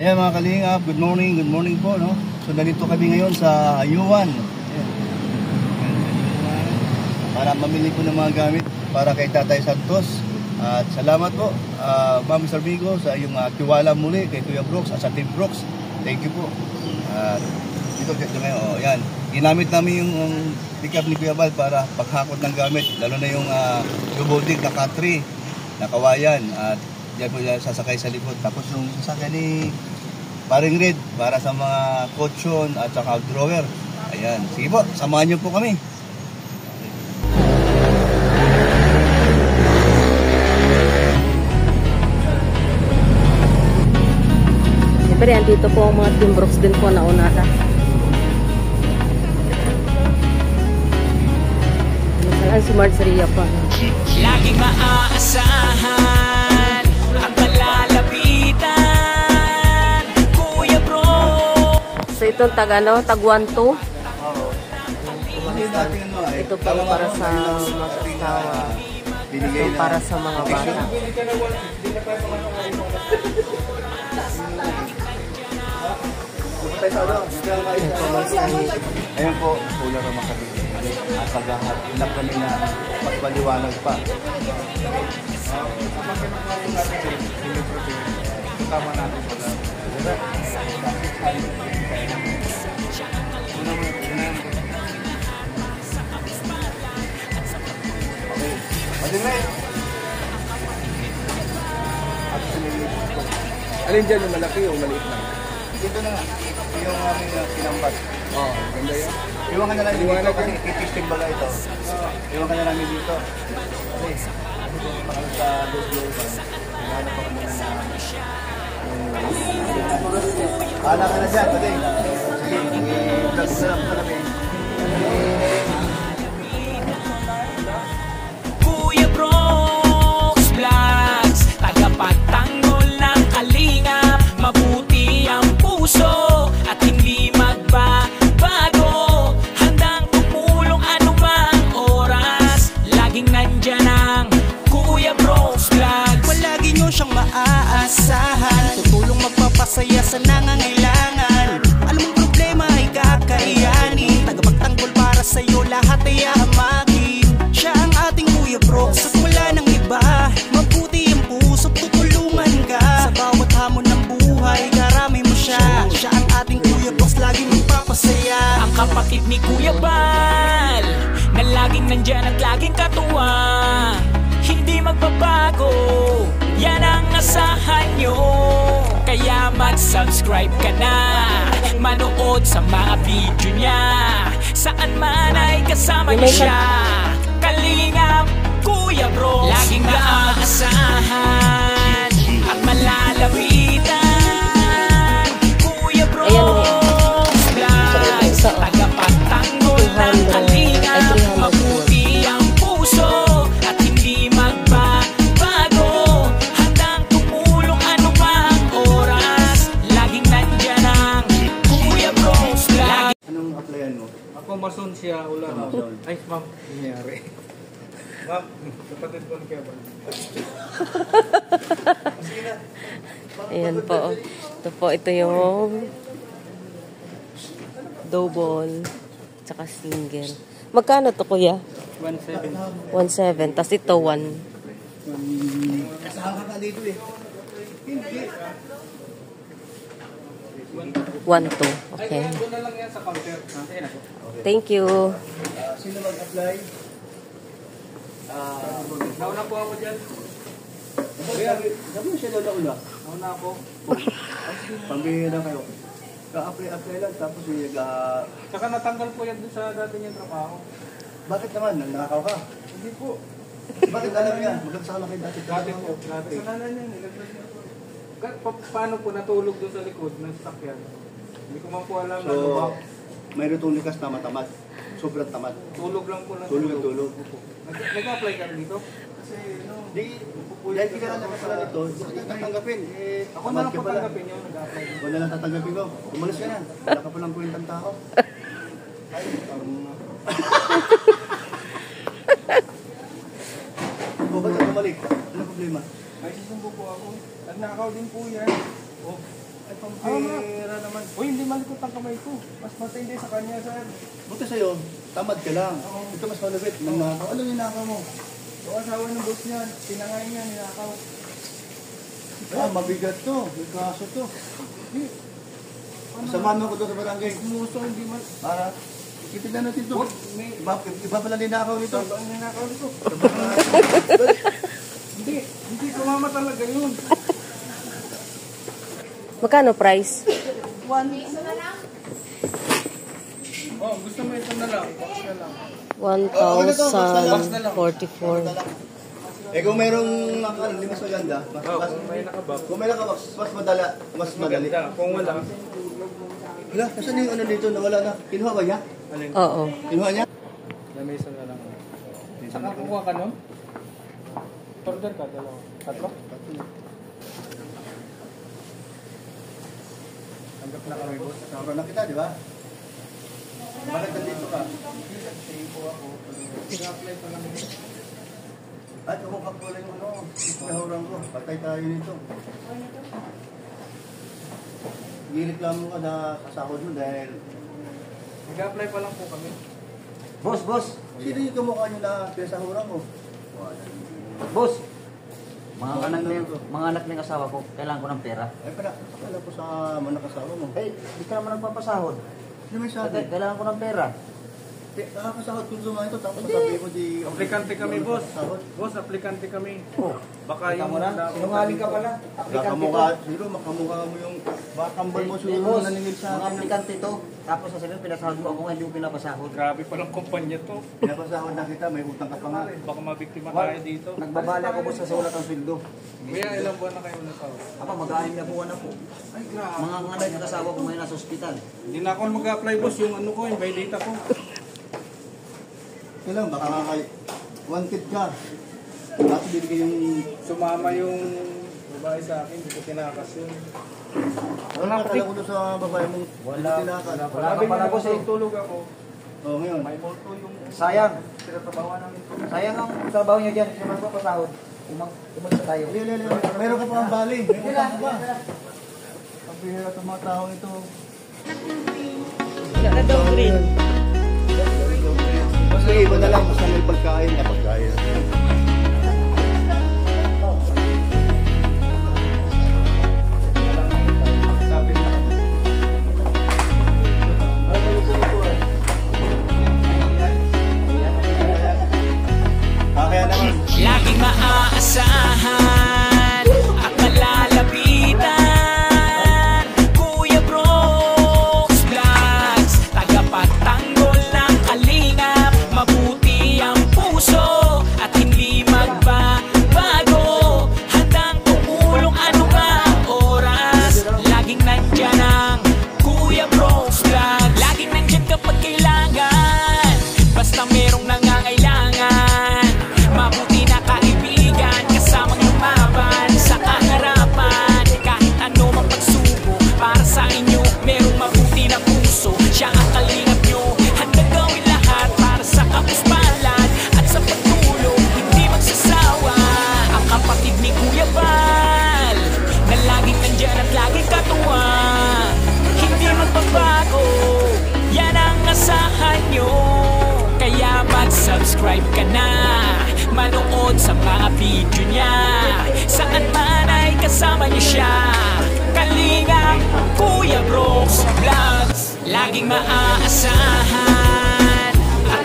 Ayan mga kalingap, good morning po, no? So nandito kami ngayon sa Ayuan. Ayan. Para mamili po ng mga gamit para kay Tatay Santos. At salamat po, Ma'am Mr. Vigo, sa iyong tiwala muli kay Kuya Brooks at sa Team Brooks. Thank you po. Dito ngayon, ayan. Ginamit namin yung pick-up ni Kuya Val para paghakot ng gamit. Lalo na yung double-dig na K3 na kawayan. At diyan po yan sasakay sa likod. Tapos yung sasakyan ni Paring Red para sa mga kutsyon at saka drawer. Ayan. Sige po, samahan niyo po kami. Siyempre, andito po ang mga Team Brooks din po na unata. Ano si Marceria po. Laging maaasahan ang malalapitan, Kuya Bro. So itong tag 1-2. Ito po para sa mag-asawa. Ito para sa mga bata. Ayan po, Kuya Ramakati. At paghahat, ilang kami na pagpaliwanag pa. Tama natin pala. Okay. Madinay! Alin dyan, yung malaki o maliit lang? Dito na nga. Yung aming pinambat. Oo, ganda yan. Iwan ka na lang dito kasi itisting baga ito. Iwan ka na lang dito. Kasi, pakal sa doble ba? Hinahanap ako muna na Anak ka na siya, pati. Sige, i-vlog sa lang sa kami. Kuya Brooks Vlogs, tagapagtanggol ng kalinga, mabuti ang puso at hindi magbabago. Handang tumulong anumang oras, laging nandyan ang Kuya Brooks Vlogs. Palagi nyo siyang maaasahan, tutulong magpapasaya sa nangangailangan. Anong problema ay kakayanin, tagapagtanggol para sa'yo lahat ay ahamagin. Siya ang ating Kuya Brooks at wala nang iba. Mabuti ang puso, tutulungan ka sa bawat hamon ng buhay, karami mo siya. Siya ang ating Kuya Brooks, laging magpapasaya. Ang kapatid ni Kuya Val, na laging nandyan at laging katuwa, hindi magbabago, yan ang asahan nyo. Kaya mag-subscribe ka na, manood sa mga video niya, saan man ay kasama niya siya. Kalingap, Kuya Bro, laging maaasahan at malalapitan, Kuya Bro. Vlogs, tagapagtanggol ng kalingap, mabuti ang puso at hindi magbabago. Handang tumulong anumang oras, laging nandyan ang Kuya Bros Vlogs. Anong applyan mo? Ako mason siya, ulan. Ay, ma'am, nangyari. Ma'am, kapatid ko ni Kevin. Ayan po. Ito po, ito yung double tsaka single. Magkano to, Kuya? 1.7. 1.7. Tapos ito 1. Kasama ka dito eh. Hindi. 1.2. Okay. Doon na lang yan sa counter. Nantayin ako. Thank you. Sino mag-apply? Nauna po ako dyan. Sabi mo siya ula-ula. Nauna ako. Pambihira kayo. Ka-apply lang tapos yung Saka natanggal po yan doon sa dati niyang trabaho. bakit naman? Nanakaw ka? Hindi po. Bakit alam niya? Magkasama kayo dati. Dati po. Dati. Kasalanan niya. Nilaglas niya po. Paano po natulog doon sa likod ng sakyan? Hindi ko man po alam na lubak. So, mayroon itong likas na matamad. Sobrang tamad. Tulog lang po na Tulog. Nag-apply ka dito? Kasi, Di, dahil kilala ka pala nito, hindi ka tatanggapin. ako na lang patanggapin yung nag-apply dito. Wala lang tatanggapin ko. Umalis ka na. Wala ka palang kwentang tao. Ay, parang Ba't ka bumalik? Ano problema? May susumbo po ako. Nagnakaw din po yan. Oh, Ay, pampira naman. Uy, hindi malikot ang kamay ko. Mas matindi sa kanya, sir. Buti sa'yo, tamad ka lang. Ito mas malupit. Nanakaw. Ano ninakaw mo? Yung asawa ng boss niya, tinangay niya, ninakaw. Mabigat to. May kaso to. Samahan mo ko doon sa barangay. Sumuso, hindi man. Para, ikitignan natin to. Iba pala ninakaw nito. Ang ninakaw nito. Hindi sumama talaga yun. Magkano price? Oh, gusto mo ito na lang. Box na lang. 1,044. Kung merong hindi mas maganda, May nakabak. kung may nakabox, mas madali. Kung wala. Wala, nasan yung ano dito? Nawala na. Kinuha ba niya? Oo. Kinuha niya? Lamesa na lang. Saka kukuha ka nun? Order ka, dalawa. Tatlo? Tanggap na kami, boss. Kasama na kita, di ba? Bakit nandito ka? Pina-apply pa lang. At kung kapula yung ano, nahurang ko, patay tayo nito. Gireklamo ka na kasahod mo dahil... Nag-apply pa lang po kami. Boss, Sino yung kamukha nyo na pinasahuran mo? boss. Mga anak ng asawa ko, kailangan ko ng pera. Ay, pala ko sa mga nakasawa mo. Eh, di ka naman nagpapasahod. Hindi may sabi. Kailangan ko ng pera. Nakakasahod ko naman ito, tapos sabi ko di... Aplikante kami, boss. Sahod. Boss, aplikante kami. Oh, Baka kita yung... mo na. Sinungaling ka pala. Aplikante Makamukha, to. siguro makamukha mo yung bakambal mo Eh, siguro boss, na naningil sa mga akin. aplikante to. Tapos sasabihin, pinasahod mo ako nga, hindi mo pinapasahod. Grabe palang kumpanya to. Pinapasahod na kita, may utang ka pa nga. Baka mabiktima tayo dito. Nagbabala ako boss sa sulat ng sweldo. Kuya, ilang buwan na kayo nasawa? Ako, mag-aayos na buwan ako. Ay, grabe. Mga anak ng asawa ko ngayon nasa ospital. Hindi na ako mag-apply, boss. Yung ano ko, yung by data ko. Kailan, baka wanted ka. Tapos bibigay yung... Sumama yung babae sa akin. Hindi ko tinakas yun. Wala ka talaga doon sa babae mong Wala. tinakas. Wala ka Sabi pala, niya, boss, eh. tulog ako. Oo, ngayon. May multo yung Sayang. tinatrabawan namin. Sayang ang trabaho niya dyan. Hindi mo nagpapasahod. Umalis tayo. Meron ka pa ang bali. May utang ka pa. Ang bihira sa mga tao ito. Wala na daw green. Basta iba na lang, basta may pagkain na pagkain. Sabi na. Kaya naman, Laging maaasahan at malalapitan. Kuya Brooks Vlogs, tagapagtanggol ng kalingap. Mabuti ang puso at hindi magbabago. Handang tumulong anumang oras. Laging nandyan ang Kuya Brooks Vlogs. Laging nandyan kapag kailangan. Basta merong nangangailangan. Mabuti na kaibigan, kasamang lumaban sa kaharapan. Kahit ano mang pagsubok, para sa inyo merong mabuti na puso. Siya ang kalingap nyo, handang gawin lahat para sa kapuspalad at sa pagtulong, hindi magsasawa. Ang kapatid ni Kuya Bal, na laging nandyan at laging katuwa. Hindi magbabago, yan ang asahan nyo. Kaya mag-subscribe ka na, manood sa mga video niya. Saan man ay kasama niya siya. Kalingap, Kuya Brooks Vlogs. Laging maaasahan at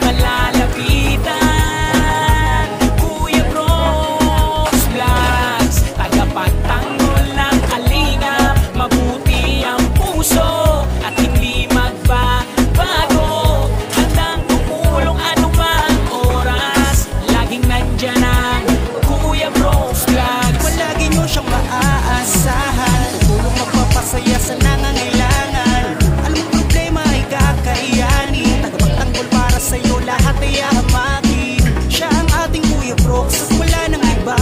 malalapitan. Kuya Brooks Vlogs, tagapagtanggol ng kalingap. Mabuti ang puso at hindi magbabago. Handang tumulong anumang oras. Laging nandyan ang Kuya Brooks Vlogs. Palagi nyo siyang maaasahan, tutulong magpapasaya sa nangangailangan. Alam mo problema ay kakayanin, tagapagtanggol para sa'yo lahat ay ahamakin. Siya ang ating Kuya Brooks at wala nang iba.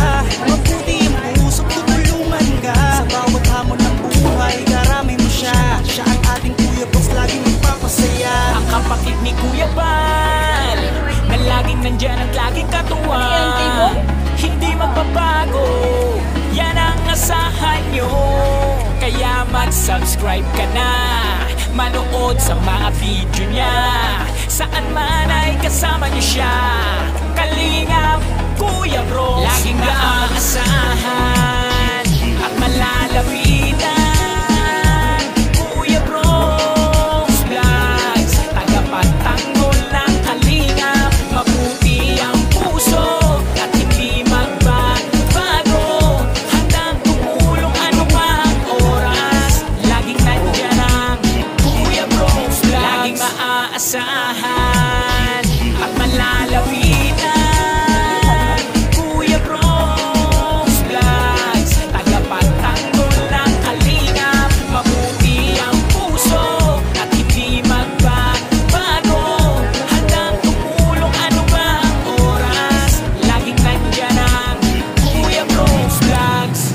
Mabuti ang puso, tutulungan ka sa bawat hamon ng buhay, karami mo siya. Siya ang ating Kuya Brooks, laging magpapasaya. Ang kapatid ni Kuya Bal, na laging nandyan at laging katuwa. Hindi magbabago, yan ang asahan nyo. Kaya mag-subscribe ka na, manood sa mga video niya, saan man ay kasama niyo siya. Kalingap, Kuya Bro, laging maaasahan at malalapitan. Kuya Bros Vlogs, tagapagtanggol ng kalingap. Mabuti ang puso at hindi magbabago. Handang tumulong anumang oras, laging nandyan ang Kuya Bros Vlogs. Laging maaasahan at malalapitan. Kuya Bros Vlogs, tagapagtanggol ng kalingap. Mabuti ang puso at hindi magbabago. Handang tumulong anumang oras, laging nandyan ang Kuya Bros Vlogs.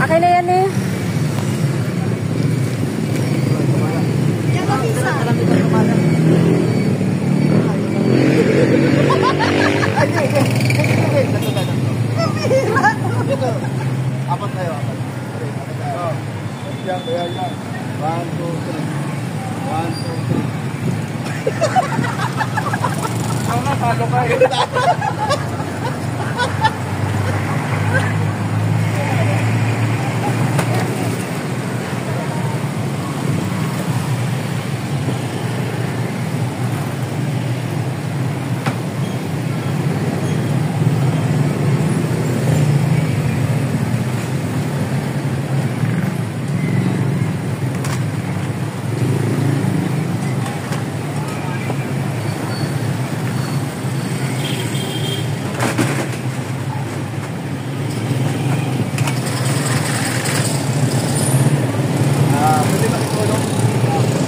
Okay na yan eh. Apat tayo, apat. Yan, kaya yan. 1, 2, 3. 1, 2, 3. Ano, talo kayo. Pwede ba itulong?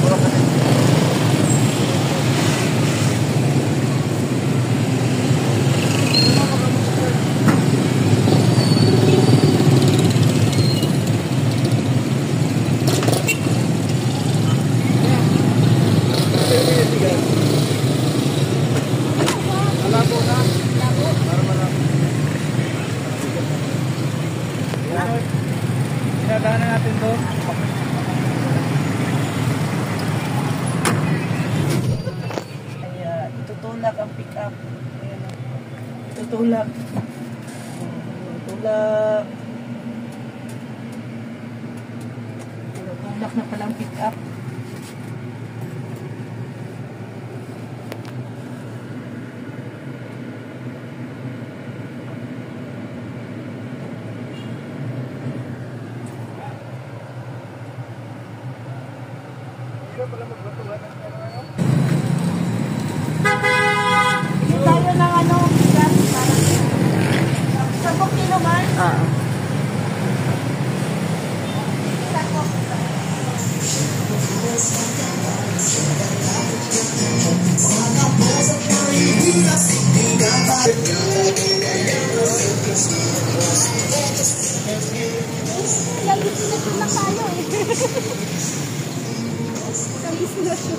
Puro kasi. Malabo na. Para malabo. Dinadaanan natin doon. Kaya tutulak ang pick up. Ayan o. Tutulak. Tutulak. Tutulak na palang pick up. Hindi tayo ng ano, gas parang 10 kilo man. Lagi sinasyon na tayo eh. Lagi sinasyon.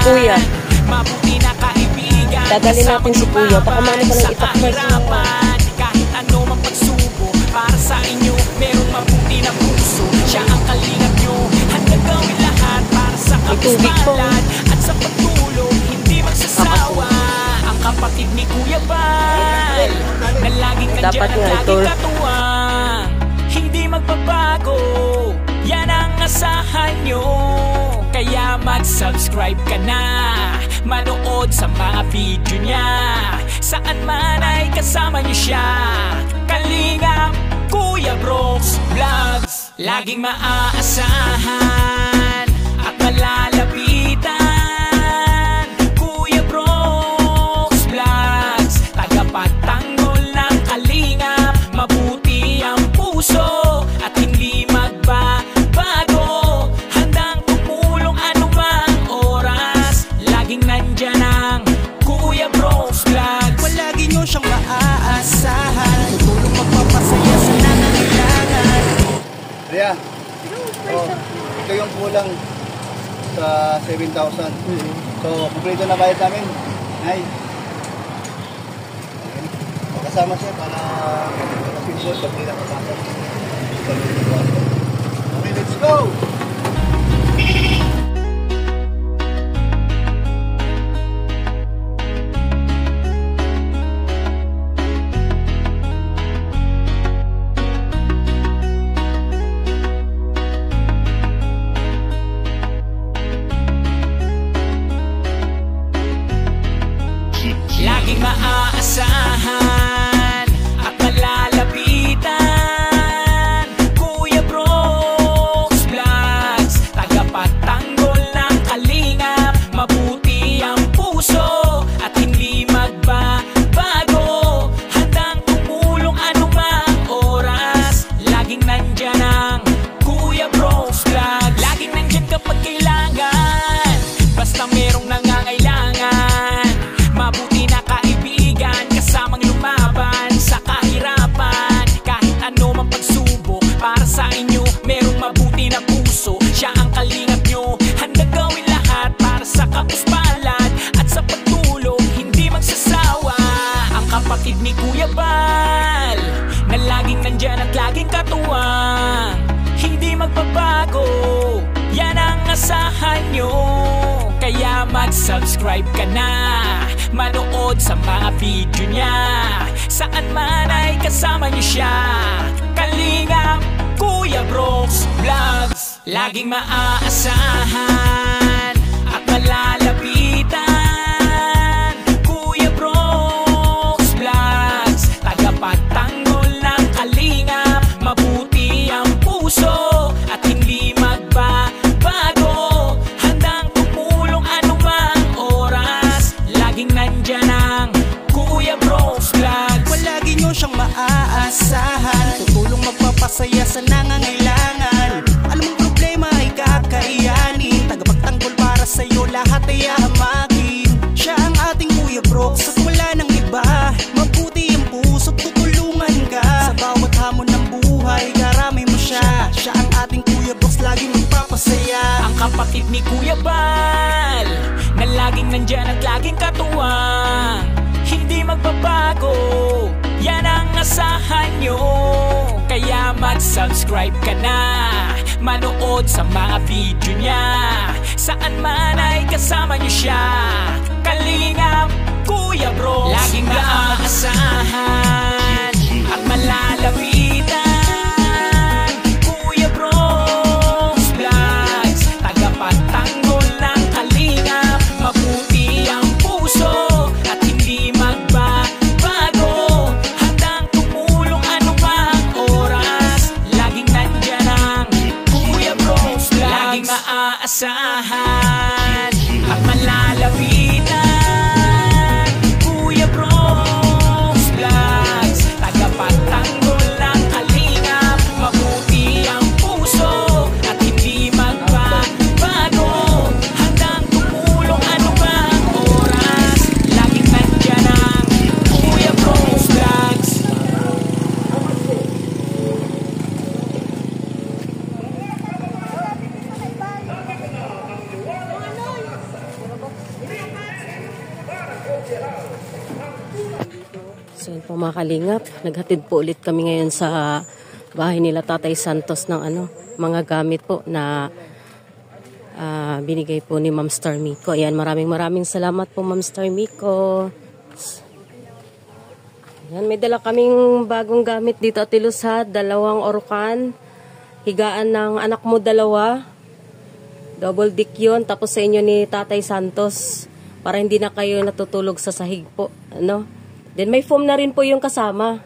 Kuya. Mabuti na kaibigan. Dadali natin si Kuya. Baka mano ka ng sa itak first. kahirapan. Kahit ano mang pagsubo, para sa inyo merong mabuti na puso. Siya ang kalingap nyo, handa gawin lahat para sa tubig po. kapuspalan at sa pagtulong, hindi magsasawa. Ang kapatid ni Kuya Bal, na laging Dapat nandyan at nga, laging Tol. katuwang, hindi magbabago, yan ang asahan nyo. Kaya mag-subscribe ka na, manood sa mga video niya, saan man ay kasama niyo siya. Kalingap Kuya Brooks Vlogs, laging maaasahan at malalapitan. Kuya Brooks Vlogs, tagapagtanggol ng kalingap, mabuti ang puso at hindi magbabago, handang tumulong anumang oras, laging nandyan ang Kuya Brooks Vlogs. Palagi nyo siyang maaasahan, tutulong magpapasaya sa nangangailangan. Ria, ito yung kulang sa 7,000. So, kumpleto na bayad namin. Nay. Kasama siya para pinbol pag hindi nakapasok. Okay, let's go! Laging maaasahan at malalapitan. Kuya Brooks Vlogs, tagapagtanggol ng kalingap, mabuti ang puso at hindi magbabago, handang tumulong anumang oras, laging nandyan ang Kuya Brooks Vlogs. Laging nandyan kapag kailangan, basta merong nangangailangan. Mabuti na kaibigan, kasamang lumaban sa kahirapan. Kahit ano mang pagsubok, para sa inyo merong mabuti na puso. Siya ang kalingap nyo, handa gawin lahat para sa kapuspalan at sa pagtulong, hindi magsasawa. Ang kapatid ni Kuya Bal, na laging nandyan at laging katuwang, hindi magbabago, yan ang asahan nyo. Kaya mag-subscribe ka na, manood sa mga video niya, saan man ay kasama niyo siya. Kalingap Kuya Brooks Vlogs, laging maaasahan at malalapitan. Kuya Brooks Vlogs, tagapagtanggol ng kalingap, mabuti ang puso at hindi magbabago, handang tumulong anumang oras, laging nandyan ang Kuya Brooks Vlogs. Palagi nyo siyang maaasahan, tutulong magpapasaya sa nangangailangan. Alam mong problema ay kakayanin, tagapagtanggol para sa'yo lahat ay ahamakin. Siya ang ating Kuya Brooks at wala nang iba, mabuti ang puso't tutulungan ka. Sa bawat hamon ng buhay, karami mo siya. Siya ang ating Kuya Brooks, lagi magpapasaya. Ang kapatid ni Kuya Bal, na laging nandyan at laging katuwang, hindi magbabago, yan ang asahan nyo. Kaya mag-subscribe ka na, manood sa mga video niya, saan man ay kasama niyo siya. Kalingap Kuya Brooks, laging maaasahan at malalapitan. Kuya Brooks Vlogs, tagapagtanggol ng kalingap, mabuti ang puso at hindi magbabago, handang tumulong anumang oras, laging nandyan ang Kuya Brooks Vlogs. Laging maaasahan at malalapitan. Kuya Brooks Vlogs. So yun po mga kalingap, naghatid po ulit kami ngayon sa bahay nila Tatay Santos ng mga gamit po na binigay po ni Ma'am Star Miko. Ayan, maraming salamat po Ma'am Star Miko. Ayan, may dala kaming bagong gamit dito at ilusad, 2 orkan, higaan ng anak mo 2, double dick yun, tapos sa inyo ni Tatay Santos, para hindi na kayo natutulog sa sahig po. Then may foam na rin po yung kasama,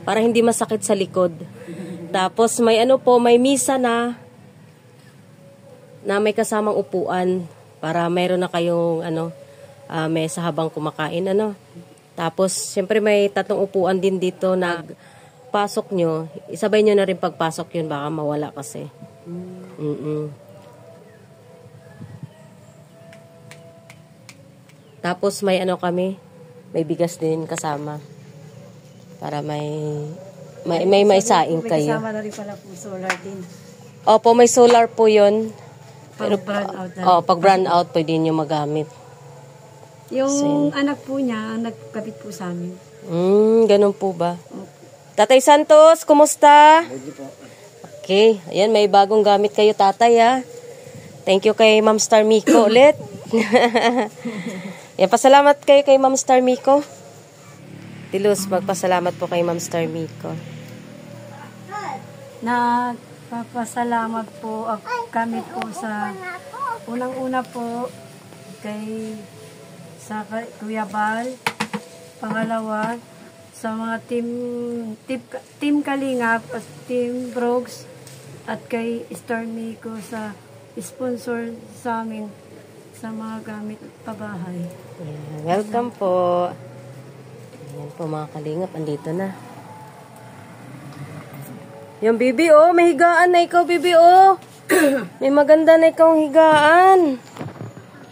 para hindi masakit sa likod. Tapos may may misa na may kasamang upuan para mayroon na kayong mesa habang kumakain Tapos syempre may 3 upuan din dito na pasok nyo, isabay nyo na rin pagpasok yun, baka mawala kasi. Tapos may may bigas din kasama para may saing kayo. May kasama na rin pala po solar din. Opo, may solar po yun. Pero brand out na. Pag brand out, pwede nyo magamit. Yung anak po niya, nagkabit po sa amin. Ganun po ba? Tatay Santos, kumusta? Okay, ayan, may bagong gamit kayo, tatay, ha? Thank you kay Ma'am Star Miko ulit. Yan, pasalamat kayo kay Ma'am Star Miko. Tilus, magpasalamat po kay Ma'am Star Miko. Nagpapasalamat po kami po sa unang-una po sa Kuya Bal, pangalawa sa mga team Kalingap, Team Brooks, at kay Star Miko sa sponsor sa amin sa mga gamit pabahay. Yeah, welcome po. Ayan po mga kalingap, andito na. Yung bibi, may higaan na ikaw, bibi, May maganda na ikaw higaan.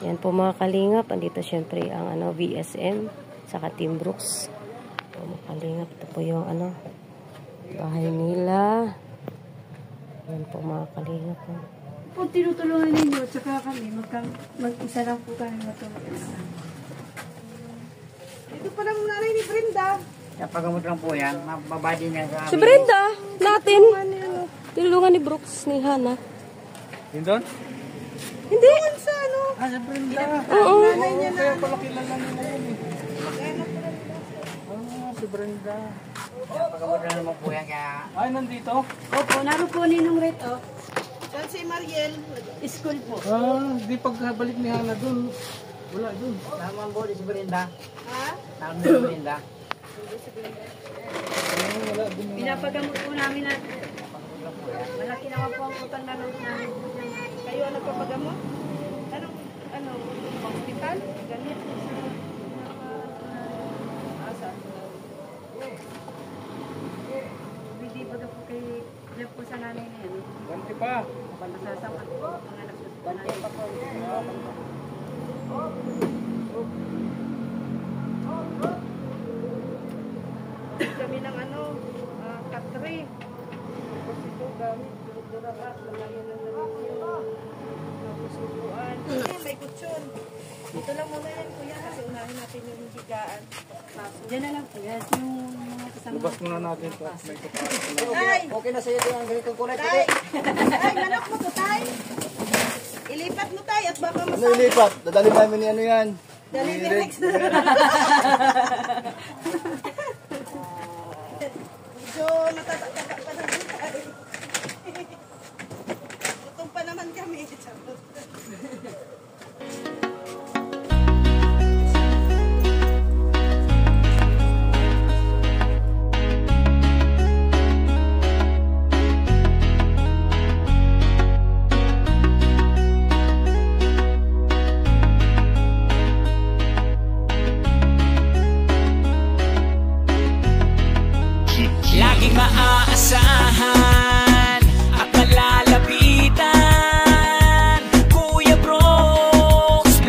Yan po mga kalingap, andito syempre ang VSM, saka Team Brooks. Mga kalingap, ito po yung bahay nila. Yan po mga kalingap. Po tinutulungan ninyo, tsaka kami, mag-isa lang po kami matulungan. Ito pala mong nanay ni Brenda. Napagamot lang po yan. Mababadi niya sa Si Brenda, natin. Tinulungan ni Brooks, ni Hana. Yun doon? Hindi. Sa sa Brenda. Oo. nanay niya na. Kaya pala kilala nila yun si Brenda. Napagamot lang naman po yan kaya... Ay, nandito? Opo, naroon po ninong Reto. Saan si Mariel? School po. Di pagbalik ni Hana doon. Wala doon. Naman po si Brenda. Ha? Naman si Brenda. Pinapagamot po namin na malaki naman po ang utang na loob namin. Kayo ang nagpapagamot? Ano? Hospital? Ganit? Hindi ba po kay Jeff po sa nanay na yan? Ganti pa. Nasasapat po ang anak ko. Ganti pa po. Kami ng katri. Tapos ito gamit, durakat, lalayan ng namin. Tapos upuan. May kutsyon. Dito lang muna yan, kuya, kasi unahin natin yung higaan. Diyan na lang, kuya. Yung mga kasama. Lubas muna natin ito. May kapatid. Tay! Okay na sa'yo yung ganitong kulay. Tay! Tay, manok mo to, tay! Ilipat mo, tay, at baka Ano masama. ilipat? Dadali namin ni yan. Dali ni Rex na. So, natatakak pa ng tay. Gutom pa naman kami. Laging maaasahan at malalapitan, Kuya Brooks,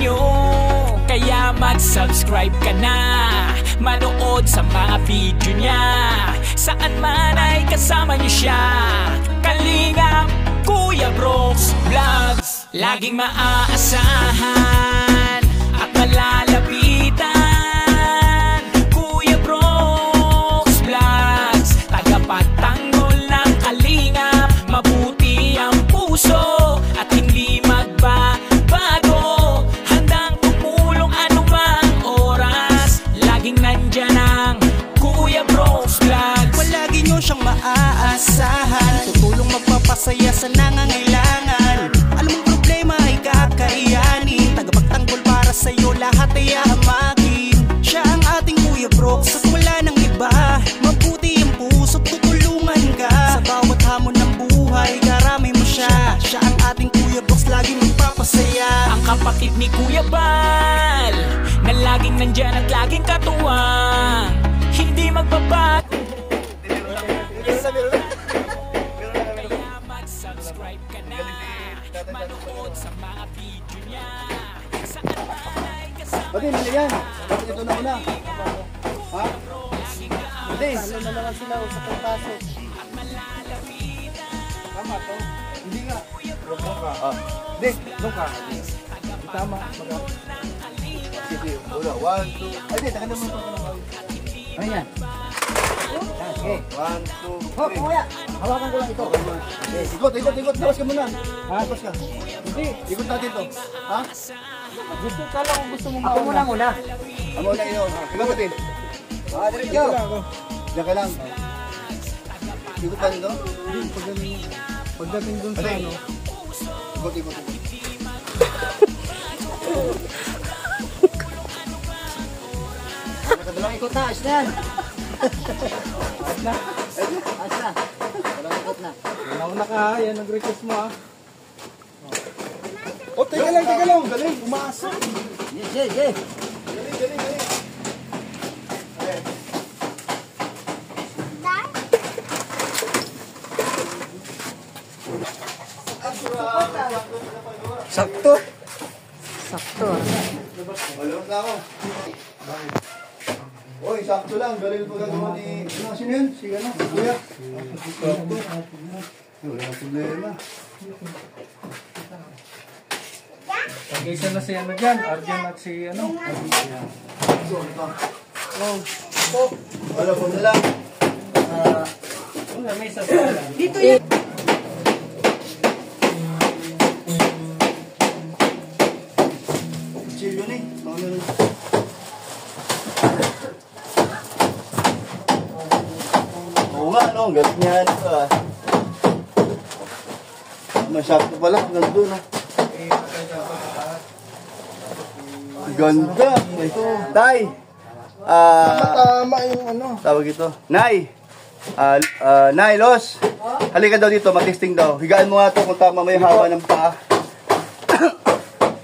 nyo. Kaya mag-subscribe ka na, manood sa mga video niya. Saan man ay kasama niyo siya. Kalingap, Kuya Brooks Vlogs, laging maaasahan at malalapitan. Kuya Brooks Vlogs, tagapagtanggol ng kalingap. Mabuti ang puso at hindi magbabago. Handang tumulong anumang oras, laging nandyan ang Kuya Brooks Vlogs. Palagi nyo siyang maaasahan, tutulong magpapasaya sa nangangailangan. Alam mong problema ay kakayanin, tagapagtanggol para sa'yo lahat ay ahamagin. Siya ang ating Kuya Brooks at wala nang iba. Mabuti ang puso, tutulungan ka. Sa bawat hamon ng buhay, karami mo siya. Siya ang ating Kuya Brooks, laging magpapasaya. Ang kapatid ni Kuya Bal, na laging nandyan at laging katuwang, hindi magbabago. Kaya mag-subscribe ka na, manood sa mga video niya. Saan man ay kasama. Pati, mali yan. Bakit ito na una? Ha? Pati. Ano na naman sila sa pagpasok? Tama to. Hindi nga. Hindi, doon ka. Tama. Sige, una. 1, 2. Ay, di, taka naman ito. Ano yan? Okay. 1, 2, 3. Oh, kuya, hawakan ko lang ito. Ikot. Labas ka muna. Ha? Labas ka. Hindi. Ikot natin to. Ha? Gusto ka lang kung gusto mong Ako muna muna. Amo na iyo. Ikaw pati. Dito lang ako. Diyan ka lang. Ikot pa dito. Pagdating dun sa Pati. ano. Ikot. Dalawang ikot na, ayos na yan. Ayos na. Dalawang ikot na. Nauna ka ha. Yan ang request mo ha. Oh, teka lang. Galing. Umasok. Yes. Galing. Sakto. Sakto. Wala na ako. Oy, sakto lang. Galing po gagawa ni... Sino yun? Si ano? Si Kuya. Sakto. Wala nang problema. Pag-isa na si ano dyan. Arjun at si ano. Wala po na lang. Wala, may sasala. Dito yan. Chill yun eh. Oo nga, no? Galit niya ito ah. Masakto pala. Ganda, no? Ganda. Ito. Tay! Tama yung ano. Tawag ito. Nay! Nay, Los! Halika daw dito, mag-testing daw. Higaan mo nga ito kung tama may haba ng paa.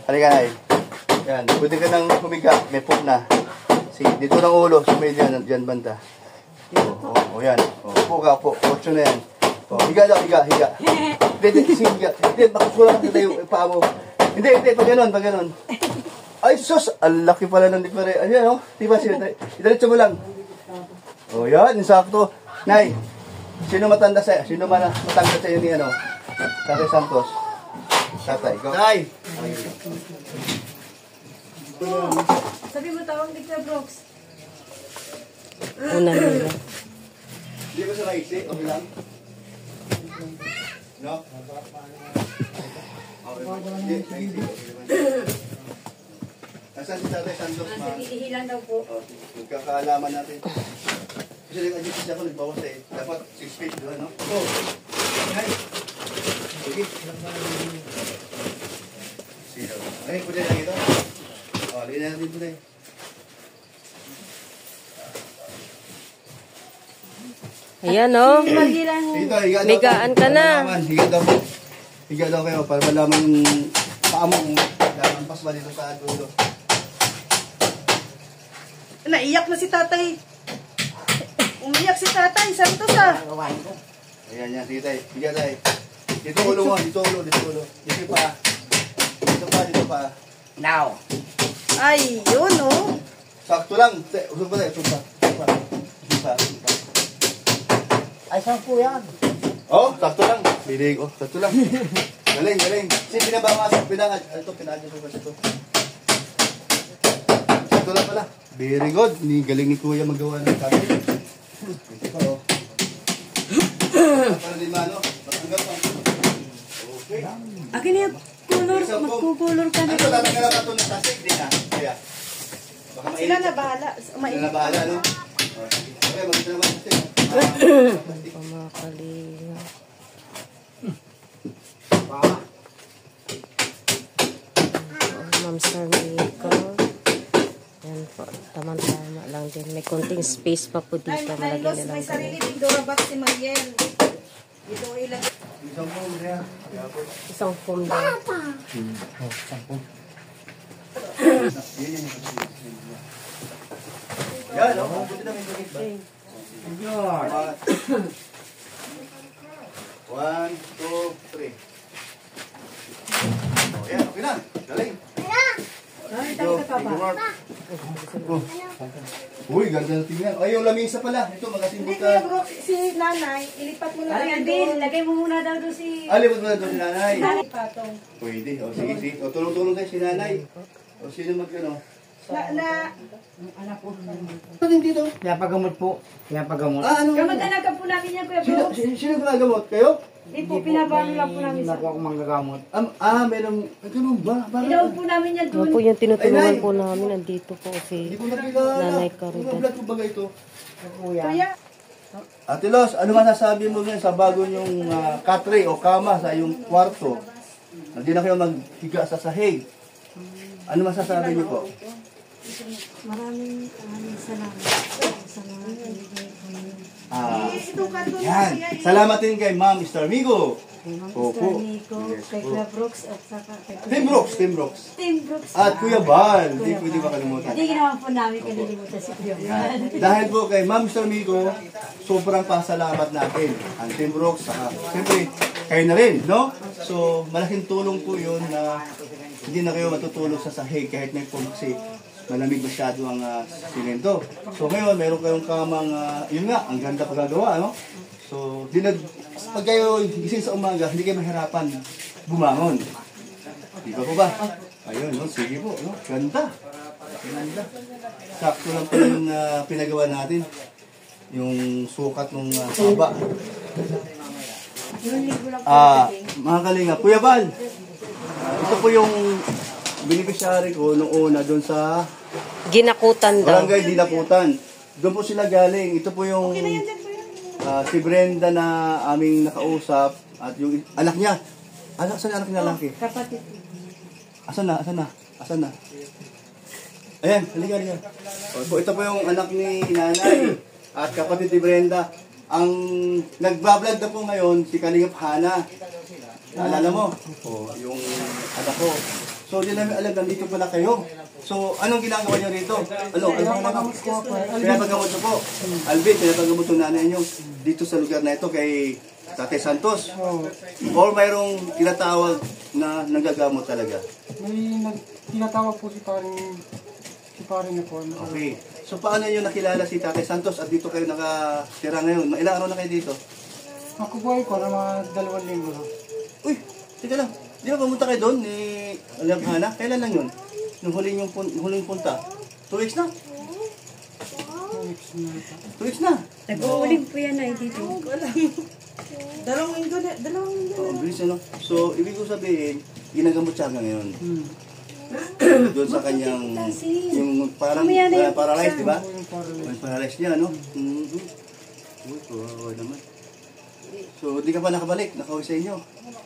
Halika, Nay. Yan, pwede ka nang humiga. May poop na. Sige, dito ng ulo. Sumili yan, dyan banda. O, yan. O, upo. 8 na yan. O, higa daw, higa. Hindi, sige, higa. Hindi, makusulang ka tayo yung paa mo. Hindi, pag ganon. Ay, sus! Ang laki pala ng difere. Ayan, o. Diba siya? Idalit mo lang. O, yan. Insakto. Nay, sino matanda sa'yo? Sino matanda sa'yo ni ano? Tatay Santos. Tatay, ikaw. Tay! Sabi mo tawag ni Kuya Brooks. Una nila. Hindi ba sa naisip? Okay lang? No? Hindi, naisip. Nasaan si Tatay Santos, ma? Hihilan daw po. Magkakaalaman natin. Kasi nag-adjust ako, nagbawas eh. Dapat 6 feet doon, no? Oh! Hi! Sige. Sige. Ay, pwede na dito. O, lagyan natin dito eh. Ayan, oh. Dito, higa daw. Higaan ka na. Higa daw kayo para malaman yung paa mo kung lalampas ba dito sa dulo. Naiyak na si tatay. Umiyak si tatay. Santos ah. Ayan, sige tayo. Higa tayo. Dito ulo mo, dito ulo. Dito pa. Dito pa. Now. Ay, yun oh. Sakto lang. Usog pa tayo. Usog pa. Ay, saan po yan? Oh, sakto lang. Bilig. Oh, sakto lang. Galing. Pinabamasak. Ito, pinadyasan ito. Sakto lang pala. Very good. Galing ni Kuya magawa ng kami. Ito, oh. Para di mano. Matanggal pa. Okay. Akin na yung color, magkukulor ka na. Ano, tatanggalan ka ito ng tasik din ha? Kaya. Baka mainit. Sila na bahala. Sila na bahala, no? Okay, maganda naman tasik. Pamakalinga. Ma'am Sarmica. Yan po, tamang-tama lang din. May konting space pa po dito. Ay, Malagyan may nilang sarili ganun. ding Durabox si Mariel. Ito ilagay. Isang po, Andrea. Isang foam lang. Yan, oh. Buti na may tubig ba? One, two, three. Oh, yan, okay na. Galing. Ay, tayo ka ba? Oh. Uy, ganda na tingnan. Ay, yung lamisa pala. Ito, magasimbol Hindi, ka. Kuya Bro, si nanay, ilipat mo na lang doon. lagay mo muna daw doon si... Alipot mo na doon si nanay. Nanay patong. Pwede. O, sige, sige. O, tulong-tulong kayo si nanay. O, sino mag-ano? Ba't hindi dito? Pinapagamot po. Pinapagamot. Ah, ano? Kamag-anakan po namin yan, Kuya Bro. Sino pinagamot? Kayo? Hindi po, pinabalo lang po namin Hindi sa... po ako manggagamot. Meron. Ganun ba? Inaw po namin yan Ano doon. po yung tinutulungan Ay, Nay. po namin. Nandito po si Hindi ko nakita. Nanay Caridad. Vlog ko ba ito? Kuya. Kuya, Ate Los, ano masasabi mo ngayon sa bago yung katre o kama sa iyong kwarto? Hindi na kayo maghiga sa sahig. Ano masasabi niyo po? Maraming salamat sa mga ibigay ko niyo. ito ka doon. Yan. Salamat din kay Ma'am Mr. Migo. Opo. Kay Kuya Brooks at saka kay Team Brooks, Team Brooks. Team Brooks. At Kuya Bal, hindi pwede makalimutan. Hindi naman po namin kalilimutan si Kuya Bal. Dahil po kay Ma'am Mr. Migo, sobrang pasalamat natin. Ang Team Brooks, saka siyempre, kayo na rin, no? So, malaking tulong po yun na hindi na kayo matutulog sa sahig kahit may pumaksi. Malamig masyado ang simento. So ngayon, meron kayong kamang, yun nga, ang ganda pagagawa, no? So, pag kayo gising sa umaga, hindi kayo mahirapan bumangon. Di ba po ba? Ayun, no? Sige po, no? Ganda. Ganda. Sakto lang po yung pinagawa natin. Yung sukat ng haba. Mga kalinga, Kuya Bal, ito po yung beneficiary ko noong una doon sa Ginakutan daw. Barangay Dinaputan. Doon po sila galing. Ito po yung si Brenda na aming nakausap at yung anak niya. Saan anak niya lalaki? Kapatid. Asan na? Ayan, halika. Ito po yung anak ni nanay at kapatid ni Brenda. Ang nagbablog na po ngayon, si Kalingap Hana. Naalala mo? Yung anak ko. So, di namin alam, nandito pala kayo. So, anong ginagawa niyo rito? Pinapagamot niyo po. Alvin, pinapagamot yung nanay niyo dito sa lugar na ito kay Tatay Santos. Or mayroong tinatawag na nagagamot talaga? May tinatawag po si paring na po. Okay. So, paano niyo nakilala si Tatay Santos at dito kayo nakatira ngayon? Ilang araw na kayo dito? Ako po ay ko na mga 2 linggo na. Uy, teka lang. Di ba pumunta kayo doon ni Alam Hana? Kailan lang yun? Nung huling punta? 2 weeks na? 2 weeks na? Nag-uuling po yan ay dito. Dalawang linggo. Oo, bilis ano? So, ibig ko sabihin, ginagamot siya hanggang ngayon. Doon sa kanyang, yung parang paralyzed, di ba? Yung paralyzed niya, no? Uy, kawawa naman. So, di ka pa nakabalik, nakauwi sa inyo.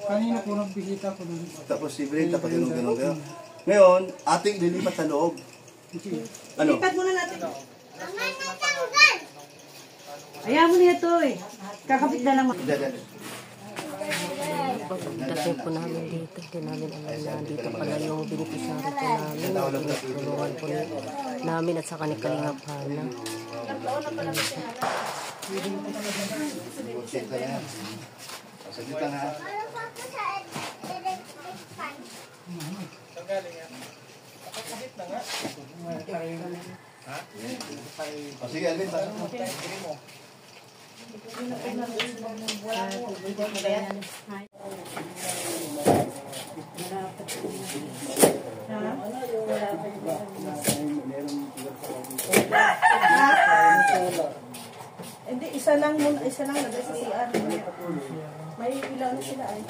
Kanina po nagbisita ko doon. Tapos si Brenda, pag ganun kayo. Ngayon, ating lilipat sa loob. Ano? Lipat muna natin. Ayaw mo niya ito eh. Kakapit na lang. Dada. Pagdating po namin dito, hindi namin alam na dito pala yung beneficiary po namin. Tinutulungan po namin at saka ni Kalingap Hana. Saglit lang ha. O sige, Alvin, pasok mo. Hindi, isa lang lagay sa CR. May ilaw na sila ay.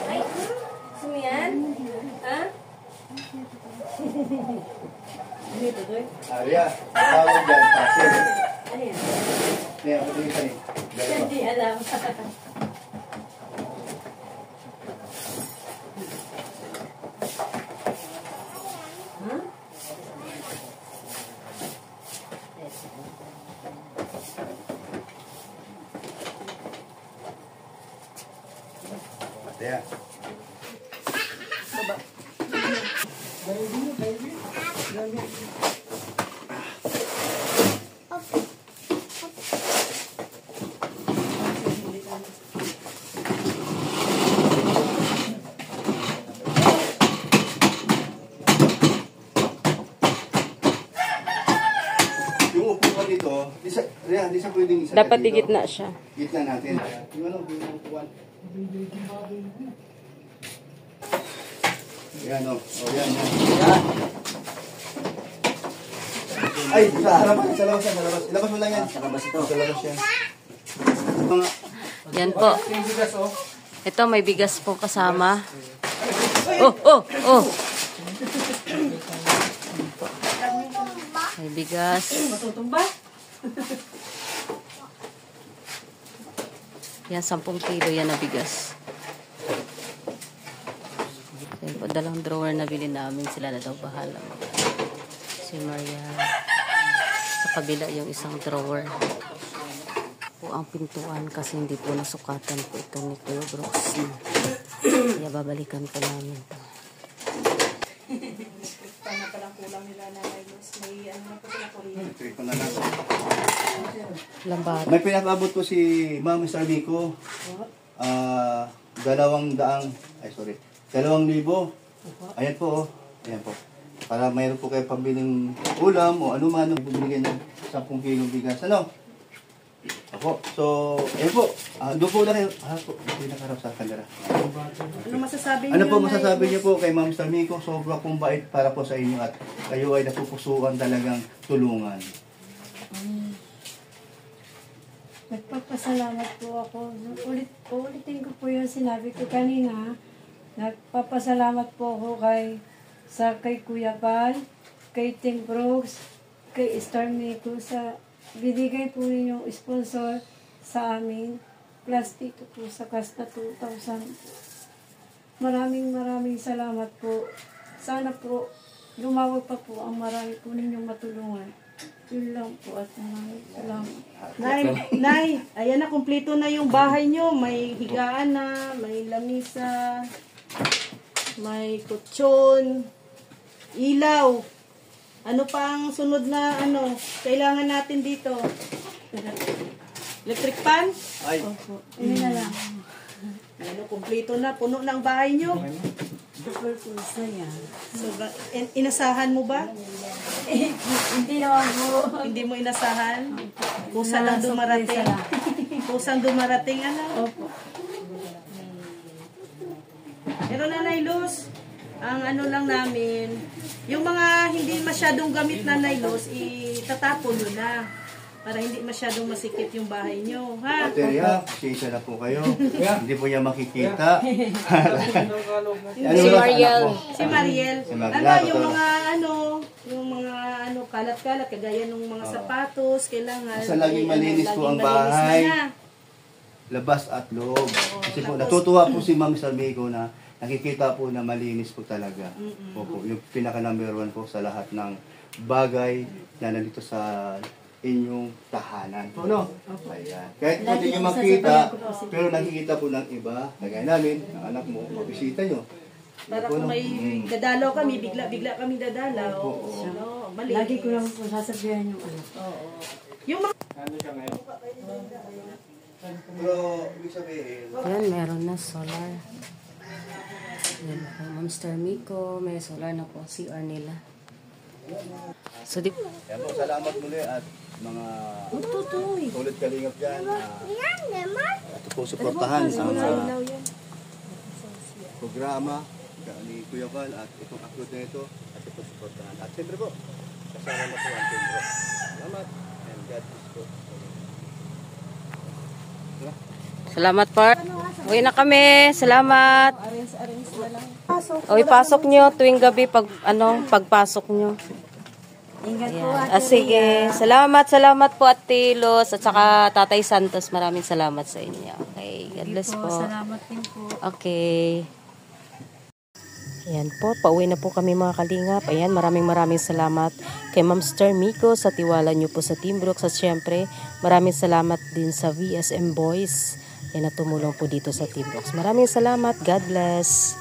Ay, gusto mo yan? Ha? Arya, tawag dyan, pasir. Ano yan? Kaya, ito yung sa'yo. Hindi alam. Kaya. Yung upuan dito, di sa pwedeng isa. Dapat di gitna siya. Gitna natin. Yung ano, yung upuan. Yan o. O yan. Ay, sa harapan. Sa labas yan. Sa labas. Ilabas mo lang yan. Sa labas ito. Sa labas yan. Mga... Yan po. Ito may bigas po kasama. Oh. May bigas. Matutumba? Yan, 10 kilo yan na bigas. Yan po, 2 drawer na bilhin namin. Sila na daw bahala. Si Maria. Sa kabila yung isang drawer. Po ang pintuan kasi hindi po nasukatan po ito ni Kuya Brooks. Kaya babalikan po namin ito. Paano palang kulang nila na may ano na po sila kuryente. Trip na lang. Lambat. May pinapabot ko si Ma'am Mr. Vico. 200. Ay, sorry. 2,000. Ayan po, oh. Ayan po. Para mayroon po kayo pambiling ulam o ano man. Bumili ng 10 kilong bigas. Ano? Ako. So, ayan po. Doon po na kayo. Po. Hindi nakaharap sa camera. Ano masasabi niyo? Ano po masasabi niyo po kay Ma'am Mr. Vico? Sobra pong bait para po sa inyo at kayo ay napupusuan talagang tulungan. Nagpapasalamat po ako. Ulitin ko po yung sinabi ko kanina. Nagpapasalamat po ako kay Kuya Val, kay Tim Brooks, kay Star Mico sa binigay po ninyong sponsor sa amin. Plus dito po sa Kasta 2,000. Maraming salamat po. Sana po lumawag pa po ang marami po ninyong matulungan. Yun lang po at maraming salamat. Nay, ayan na, kumpleto na yung bahay nyo. May higaan na, may lamisa, may kutsyon, ilaw. Ano pa ang sunod na kailangan natin dito? Electric pan? Ay. Opo. Yun na lang. Kumpleto na, puno ng bahay nyo. Sobrang, inasahan mo ba? Hindi naman po. Hindi mo inasahan? Kusa lang dumarating. Kusang dumarating, Opo. Pero Nanay Luz, ang lang namin, yung mga hindi masyadong gamit na Nanay Luz, itatapon nyo na. para hindi masyadong masikip yung bahay nyo, ha? Ate Rhea, pasensya na po kayo. Hindi po niya makikita. Si Mariel. Si Mariel. Si Mariel. Yung mga kalat-kalat, kagaya ng mga sapatos, kailangan. Basta laging malinis po ang laging malinis bahay. na. Labas at loob. Kasi po, natutuwa po si Ma'am Sarmigo na nakikita po na malinis po talaga. Opo, yung pinaka number 1 po sa lahat ng bagay na nandito sa inyong tahanan. No? Ayan. Kahit hindi nyo makita, pero nakikita po ng iba, kagaya namin, ng anak mo, mabisita nyo. Para kung may dadalaw kami, bigla kami dadalaw. No, malinis. Lagi ko lang po sasabihan yung ano. Yung mga Ano siya ngayon? Pero, ibig sabihin, Ayan, meron na solar. Ayan po, Ma'am Miko, may solar na po CR nila. So, yan po, salamat muli at mga tulad kalingap dyan. Ito po, suportahan ang programa ni Kuya Val at itong upload na ito at ito suportahan. At siyempre po, kasama na po ang Team Rock. Salamat and God bless po. salamat po. Uwi na kami. Salamat. O, ipasok nyo tuwing gabi pagpasok nyo. Ingat po, Ayan. Ate Sige. Salamat po at Tilos at saka Tatay Santos. Maraming salamat sa inyo. Okay. God bless po. Salamat din po. Okay. Ayan po, pauwi na po kami mga kalingap. Ayan, maraming salamat kay Ma'am Miko sa tiwala niyo po sa Team Brooks. At syempre, maraming salamat din sa VSM Boys na tumulong po dito sa Team Brooks. Maraming salamat. God bless.